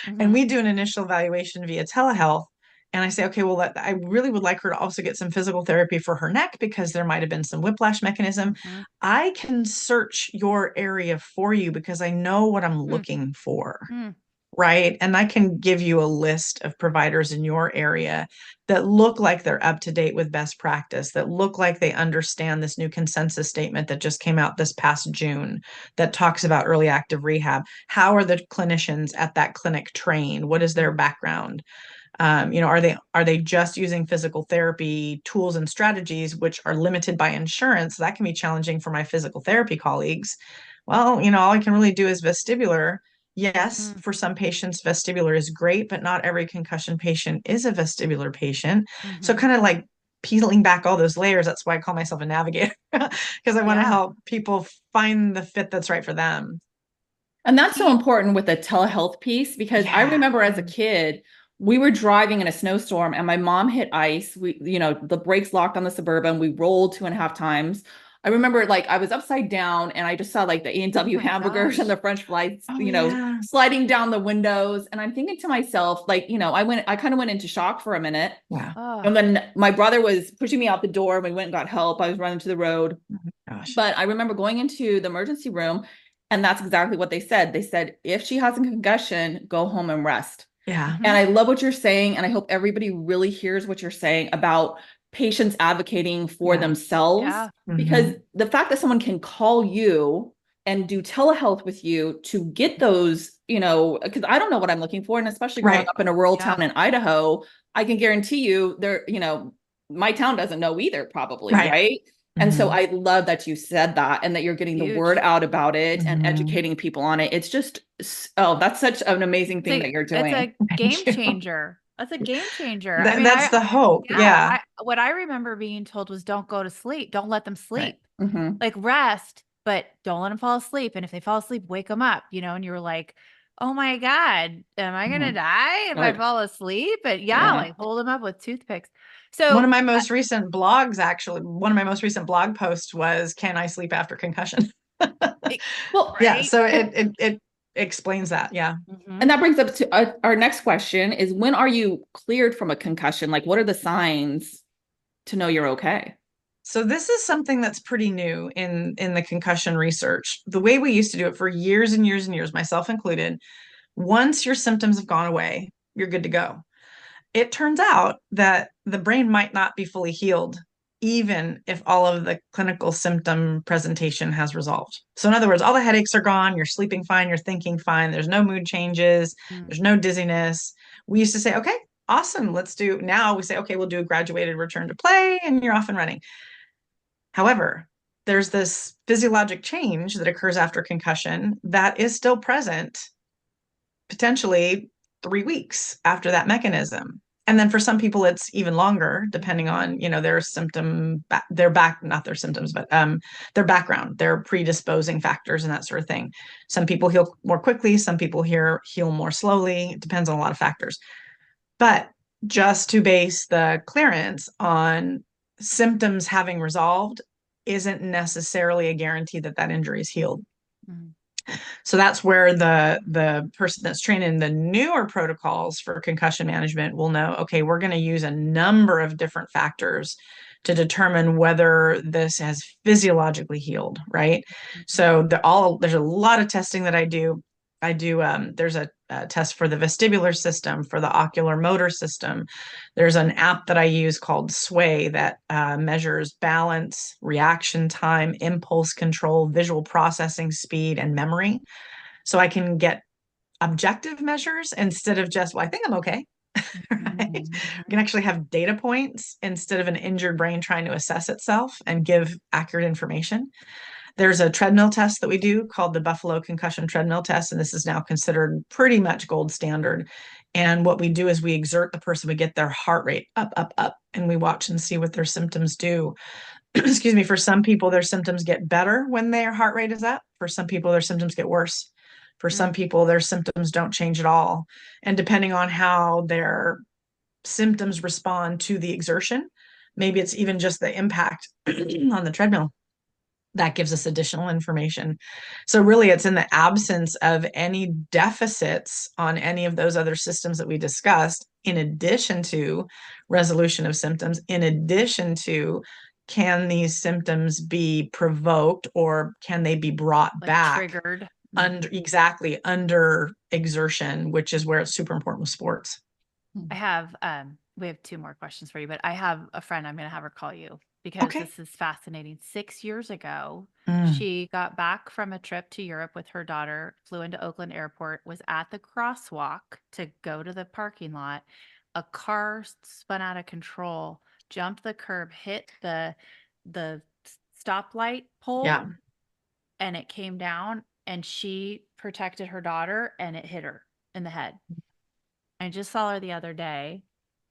And we do an initial evaluation via telehealth. And I say, okay, well, I really would like her to also get some physical therapy for her neck, because there might have been some whiplash mechanism. I can search your area for you because I know what I'm looking for. Right. And I can give you a list of providers in your area that look like they're up to date with best practice, that look like they understand this new consensus statement that just came out this past June that talks about early active rehab. How are the clinicians at that clinic trained? What is their background? Are they just using physical therapy tools and strategies, which are limited by insurance? That can be challenging for my physical therapy colleagues. Well, all I can really do is vestibular. Yes, for some patients, vestibular is great, but not every concussion patient is a vestibular patient. So kind of like peeling back all those layers. That's why I call myself a navigator, because I want to help people find the fit that's right for them. And that's so important with the telehealth piece, because I remember as a kid, we were driving in a snowstorm and my mom hit ice. The brakes locked on the Suburban. We rolled 2.5 times. I remember, like, I was upside down and I just saw like the Intv hamburgers and the French fries, sliding down the windows. And I'm thinking to myself, like, I kind of went into shock for a minute. And then my brother was pushing me out the door. We went and got help. I was running to the road. But I remember going into the emergency room, and that's exactly what they said. They said, if she has a concussion, go home and rest. And I love what you're saying. And I hope everybody really hears what you're saying about patients advocating for themselves, because the fact that someone can call you and do telehealth with you to get those, because I don't know what I'm looking for. And especially growing up in a rural town in Idaho, I can guarantee you there, my town doesn't know either, probably. Right. And so I love that you said that, and that you're getting the word out about it and educating people on it. It's just, that's such an amazing thing that you're doing. It's a game changer. That's a game changer. That's the hope. What I remember being told was, don't go to sleep. Don't let them sleep. Like, rest, but don't let them fall asleep. And if they fall asleep, wake them up, and you were like, oh my God, am I going to die if I fall asleep? But like, hold them up with toothpicks. So one of my most recent blog posts was, can I sleep after concussion? So it explains that. And that brings up to our next question is, when are you cleared from a concussion? Like, what are the signs to know you're okay? So this is something that's pretty new in the concussion research. The way we used to do it for years and years and years, myself included, once your symptoms have gone away, you're good to go. It turns out that the brain might not be fully healed, even if all of the clinical symptom presentation has resolved. So in other words, all the headaches are gone, you're sleeping fine, you're thinking fine, there's no mood changes, there's no dizziness. We used to say, okay, awesome, now we say, okay, we'll do a graduated return to play and you're off and running. However, there's this physiologic change that occurs after concussion that is still present potentially 3 weeks after that mechanism. And then for some people, it's even longer, depending on, their symptom, their not their symptoms, but their background, their predisposing factors and that sort of thing. Some people heal more quickly. Some people heal more slowly. It depends on a lot of factors. But just to base the clearance on symptoms having resolved isn't necessarily a guarantee that that injury is healed. Mm-hmm. So that's where the person that's trained in the newer protocols for concussion management will know, okay, we're going to use a number of different factors to determine whether this has physiologically healed, right? Mm-hmm. So there's a lot of testing that I do. There's a test for the vestibular system, for the ocular motor system. There's an app that I use called Sway that measures balance, reaction time, impulse control, visual processing speed, and memory. So I can get objective measures instead of just, well, I think I'm okay. Right? Mm-hmm. I can actually have data points instead of an injured brain trying to assess itself and give accurate information. There's a treadmill test that we do called the Buffalo Concussion Treadmill Test, and this is now considered pretty much gold standard. And what we do is we exert the person, we get their heart rate up, up, up, and we watch and see what their symptoms do. Excuse me, for some people, their symptoms get better when their heart rate is up. For some people, their symptoms get worse. For some people, their symptoms don't change at all. And depending on how their symptoms respond to the exertion, maybe it's even just the impact on the treadmill that gives us additional information. So really, it's in the absence of any deficits on any of those other systems that we discussed, in addition to resolution of symptoms, in addition to can these symptoms be provoked or can they be brought back? Triggered. Under exertion, which is where it's super important with sports. We have 2 more questions for you, but I have a friend, I'm going to have her call you because this is fascinating. 6 years ago, she got back from a trip to Europe with her daughter, flew into Oakland Airport, was at the crosswalk to go to the parking lot. A car spun out of control, jumped the curb, hit the stoplight pole, and it came down, and she protected her daughter, and it hit her in the head. I just saw her the other day,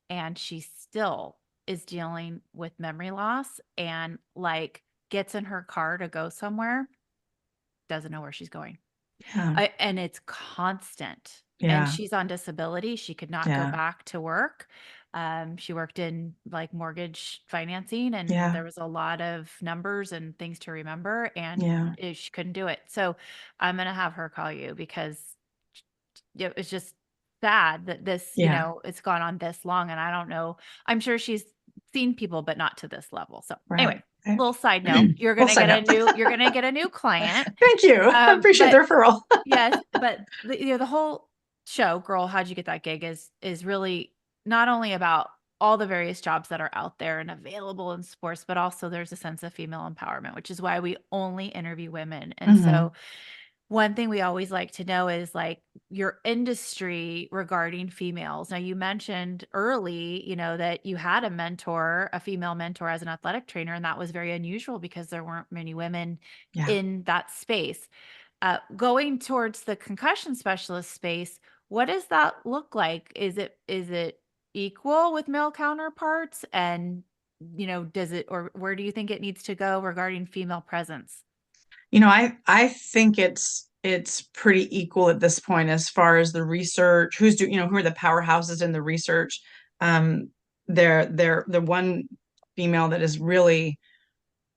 and she still is dealing with memory loss and gets in her car to go somewhere, doesn't know where she's going. And it's constant. And she's on disability. She could not go back to work. She worked in mortgage financing, and there was a lot of numbers and things to remember, and she couldn't do it. So I'm going to have her call you because it's just sad that this, it's gone on this long, and I don't know. I'm sure she's seen people, but not to this level. So anyway, little side note, you're going to get a new client. Thank you. I appreciate the referral. Yes. But the whole show, Girl, How'd You Get That Gig is really not only about all the various jobs that are out there and available in sports, but also there's a sense of female empowerment, which is why we only interview women. And so one thing we always like to know is your industry regarding females. Now, you mentioned early, that you had a female mentor as an athletic trainer, and that was very unusual because there weren't many women in that space. Going towards the concussion specialist space, what does that look like? Is it equal with male counterparts? And, does it, or where do you think it needs to go regarding female presence? I think it's pretty equal at this point as far as the research, who are the powerhouses in the research. The one female that is really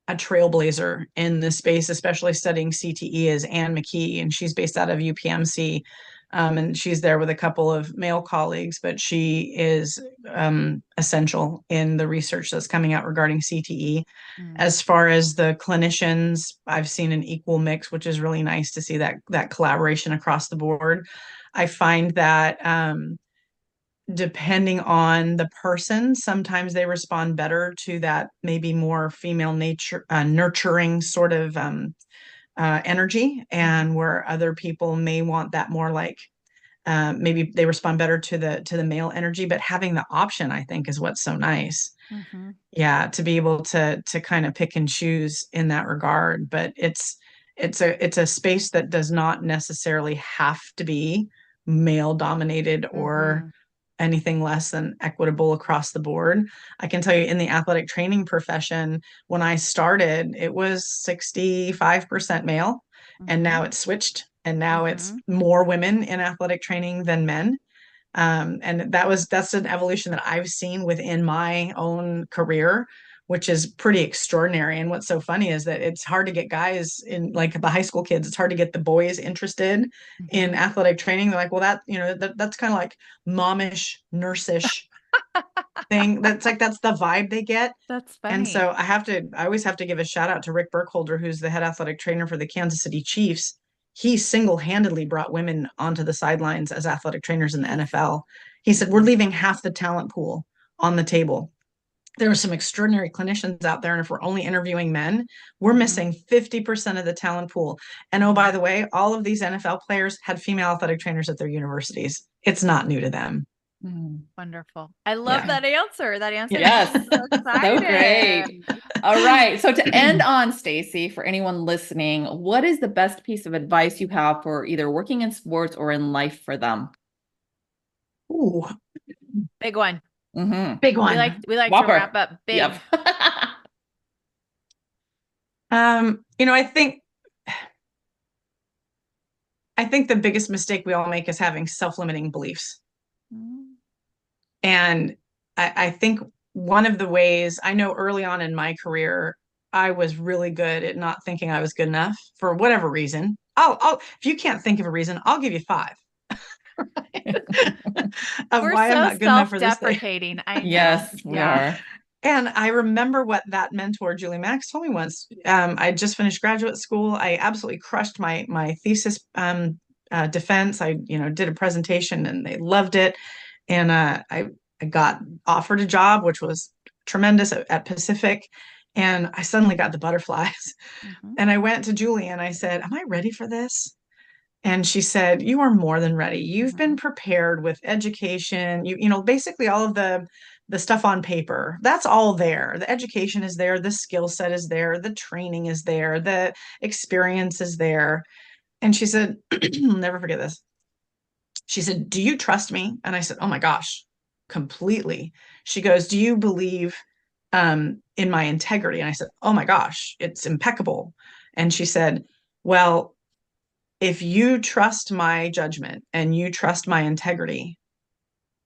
a trailblazer in this space, especially studying CTE, is Anne McKee, and she's based out of UPMC. And she's there with a couple of male colleagues, but she is essential in the research that's coming out regarding CTE. As far as the clinicians, I've seen an equal mix, which is really nice to see that collaboration across the board. I find that depending on the person, sometimes they respond better to that maybe more female nature, nurturing sort of energy, and where other people may want that more maybe they respond better to the male energy, but having the option, I think, is what's so nice. Mm-hmm. Yeah, to be able to kind of pick and choose in that regard. But it's a space that does not necessarily have to be male dominated or anything less than equitable across the board. I can tell you, in the athletic training profession, when I started, it was 65% male, and now it's switched, and now it's more women in athletic training than men. And that's an evolution that I've seen within my own career, which is pretty extraordinary. And what's so funny is that it's hard to get guys in, like the high school kids, it's hard to get the boys interested in athletic training. They're like, well, that's kind of like momish, nursish thing. That's the vibe they get. That's funny. And so I always have to give a shout out to Rick Burkholder, who's the head athletic trainer for the Kansas City Chiefs. He single-handedly brought women onto the sidelines as athletic trainers in the NFL. He said, we're leaving half the talent pool on the table. There are some extraordinary clinicians out there, and if we're only interviewing men, we're missing 50% of the talent pool. And oh, by the way, all of these NFL players had female athletic trainers at their universities. It's not new to them. Wonderful. I love that answer. That answer. Yes. So exciting. So great. All right. So to end on, Stacey, for anyone listening, what is the best piece of advice you have for either working in sports or in life for them? Ooh, big one. Big one. We like Whopper. To wrap up big. Yep. I think the biggest mistake we all make is having self-limiting beliefs. And I think one of the ways, I know early on in my career, I was really good at not thinking I was good enough for whatever reason. If you can't think of a reason, I'll give you 5. We're why so I'm not good enough for this thing. Yes, we are. And I remember what that mentor, Julie Max, told me once. I just finished graduate school. I absolutely crushed my thesis defense. I did a presentation and they loved it. And I got offered a job, which was tremendous at Pacific. And I suddenly got the butterflies. And I went to Julie and I said, am I ready for this? And she said, you are more than ready. You've been prepared with education, basically all of the stuff on paper. That's all there. The education is there. The skill set is there. The training is there. The experience is there. And she said, I'll never forget this. She said, do you trust me? And I said, oh my gosh, completely. She goes, do you believe in my integrity? And I said, oh my gosh, it's impeccable. And she said, well, if you trust my judgment and you trust my integrity,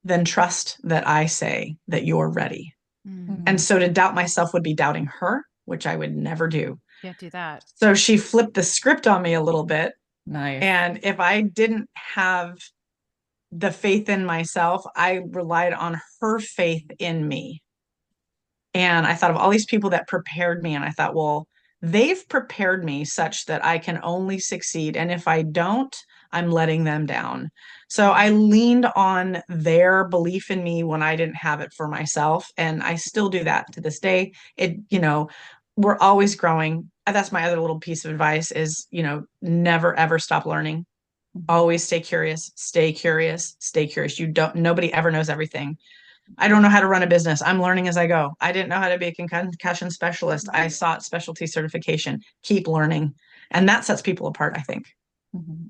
then trust that I say that you're ready. And so to doubt myself would be doubting her, which I would never do. Can't do that. So she flipped the script on me a little bit. Nice. And if I didn't have the faith in myself, I relied on her faith in me. And I thought of all these people that prepared me. And I thought, well, they've prepared me such that I can only succeed. And if I don't, I'm letting them down. So I leaned on their belief in me when I didn't have it for myself. And I still do that to this day. We're always growing. That's my other little piece of advice is, never, ever stop learning. Always stay curious, stay curious, stay curious. Nobody ever knows everything. I don't know how to run a business. I'm learning as I go. I didn't know how to be a concussion specialist. I sought specialty certification. Keep learning. And that sets people apart, I think.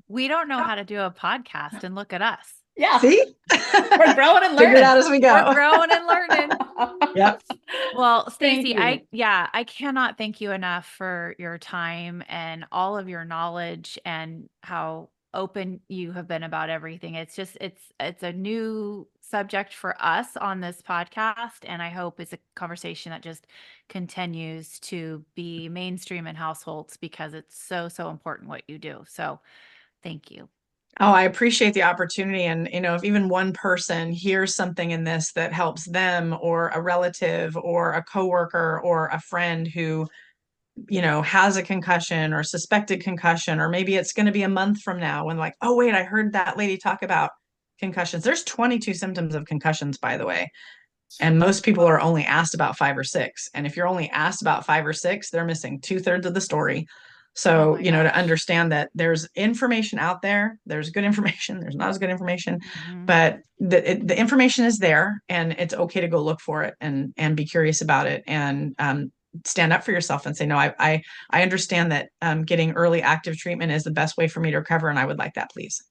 We don't know how to do a podcast, and look at us. Yeah. See? We're growing and learning. Figure it out as we go. We're growing and learning. Yep. Well, Stacey, I cannot thank you enough for your time and all of your knowledge and how open you have been about everything. It's a new subject for us on this podcast, and I hope it's a conversation that just continues to be mainstream in households because it's so important what you do. So thank you. Oh, I appreciate the opportunity. And, if even one person hears something in this that helps them or a relative or a coworker or a friend who has a concussion or suspected concussion, or maybe it's going to be a month from now when like, oh, wait, I heard that lady talk about concussions. There's 22 symptoms of concussions, by the way. And most people are only asked about 5 or 6. And if you're only asked about 5 or 6, they're missing 2/3 of the story. So, to understand that there's information out there, there's good information, there's not as good information, but the information is there, and it's okay to go look for it and be curious about it, and stand up for yourself and say, no, I understand that getting early active treatment is the best way for me to recover, and I would like that, please.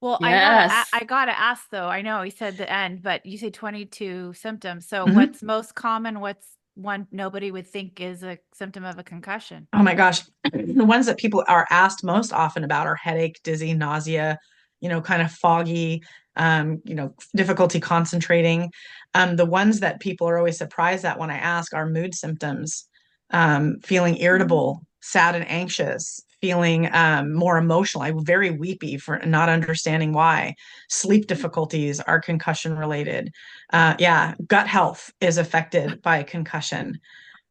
Well, yes. I gotta ask though. I know he said the end, but you say 22 symptoms. So what's most common? What's one nobody would think is a symptom of a concussion? Oh my gosh. The ones that people are asked most often about are headache, dizzy, nausea, kind of foggy, difficulty concentrating. The ones that people are always surprised at when I ask are mood symptoms, feeling irritable, sad and anxious, feeling more emotional. I'm very weepy for not understanding why. Sleep difficulties are concussion related. Gut health is affected by a concussion.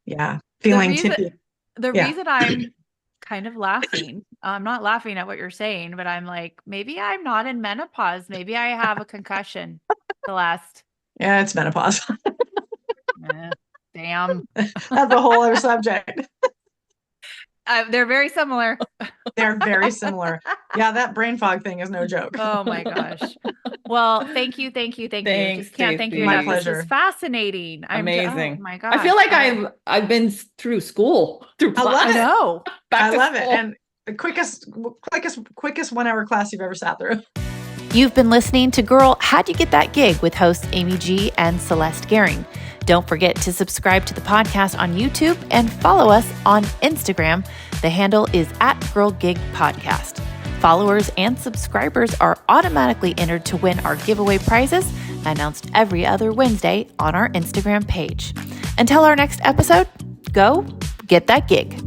Yeah. Feeling tippy. The reason I'm kind of laughing, I'm not laughing at what you're saying, but I'm like, maybe I'm not in menopause. Maybe I have a concussion Yeah, it's menopause. Damn. That's a whole other subject. They're very similar. They're very similar. Yeah, that brain fog thing is no joke. Oh my gosh. Well, thank you. Thanks, Just can't thank you My enough. pleasure. This is fascinating. Amazing. Oh my gosh. I feel like I've been through school. I love it. I know. I love it. And the quickest 1 hour class you've ever sat through. You've been listening to Girl, How'd You Get That Gig with hosts Amy G and Celeste Gehring. Don't forget to subscribe to the podcast on YouTube and follow us on Instagram. The handle is @GirlGigPodcast. Followers and subscribers are automatically entered to win our giveaway prizes, announced every other Wednesday on our Instagram page. Until our next episode, go get that gig.